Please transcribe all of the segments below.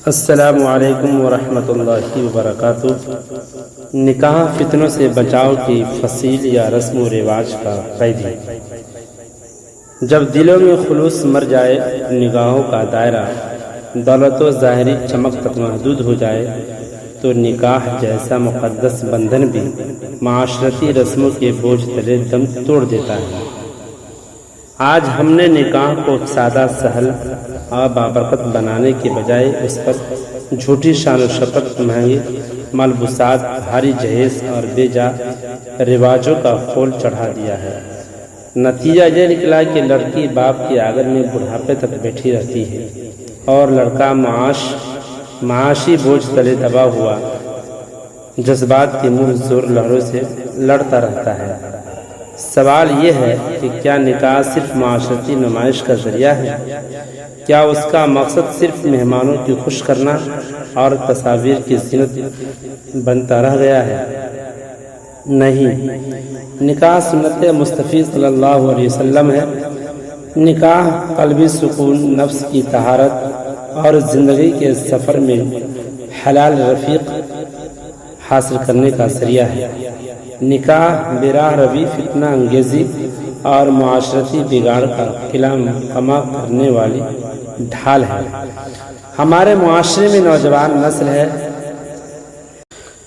السلام علیکم ورحمۃ اللہ وبرکاتہ۔ نکاح فتنوں سے بچاؤ کی فصیل یا رسم و رواج کا قیدی۔ جب دلوں میں خلوص مر جائے، نگاہوں کا دائرہ دولت و ظاہری چمک تک محدود ہو جائے، تو نکاح جیسا مقدس بندھن بھی معاشرتی رسموں کے بوجھ تلے دم توڑ دیتا ہے۔ آج ہم نے نکاح کو سادہ سہل اور بابرکت بنانے کے بجائے اس پر جھوٹی شان و شوکت، مہنگی ملبوسات، بھاری جہیز اور بے جا رواجوں کا خول چڑھا دیا ہے۔ نتیجہ یہ نکلا کہ لڑکی باپ کے آنگن میں بڑھاپے تک بیٹھی رہتی ہے اور لڑکا معاشی بوجھ تلے دبا ہوا جذبات کی منہ زور لہروں سے لڑتا رہتا ہے۔ سوال یہ ہے کہ کیا نکاح صرف معاشرتی نمائش کا ذریعہ ہے؟ کیا اس کا مقصد صرف مہمانوں کی خوش کرنا اور تصاویر کی زینت بنتا رہ گیا ہے؟ نہیں، نکاح سنت مصطفی صلی اللہ علیہ وسلم ہے۔ نکاح قلبی سکون، نفس کی طہارت اور زندگی کے سفر میں حلال رفیق حاصل کرنے کا ذریعہ ہے۔ نکاح براہ روی، فتنہ انگیزی اور معاشرتی بگاڑ کا قلعہ کما کرنے والی ڈھال ہے۔ ہمارے معاشرے میں نوجوان نسل ہے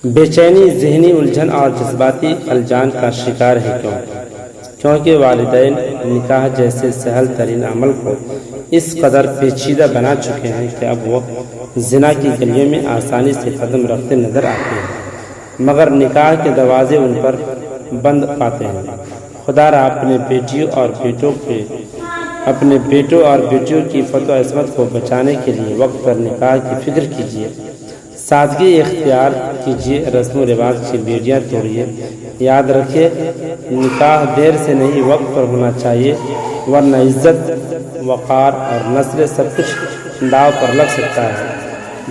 بے چینی، ذہنی الجھن اور جذباتی الجھان کا شکار ہے۔ کیونکہ والدین نکاح جیسے سہل ترین عمل کو اس قدر پیچیدہ بنا چکے ہیں کہ اب وہ زنا کی گلیوں میں آسانی سے قدم رکھتے نظر آتے ہیں، مگر نکاح کے دروازے ان پر بند پاتے ہیں۔ خدا را اپنے بیٹوں اور بیٹیوں کی فتح و عصمت کو بچانے کے لیے وقت پر نکاح کی فکر کیجیے، سادگی اختیار کیجیے، رسم و رواج کی بیڑیاں توڑیے۔ یاد رکھیے، نکاح دیر سے نہیں وقت پر ہونا چاہیے، ورنہ عزت، وقار اور نسل سب کچھ داؤ پر لگ سکتا ہے۔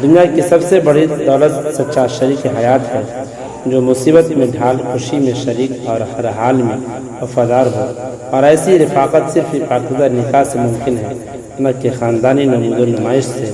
دنیا کی سب سے بڑی دولت سچا شریک حیات ہے، جو مصیبت میں ڈھال، خوشی میں شریک اور ہر حال میں وفادار ہو۔ اور ایسی رفاقت صرف پاکیزہ نکاح سے ممکن ہے، نہ کہ خاندانی نمود و نمائش سے۔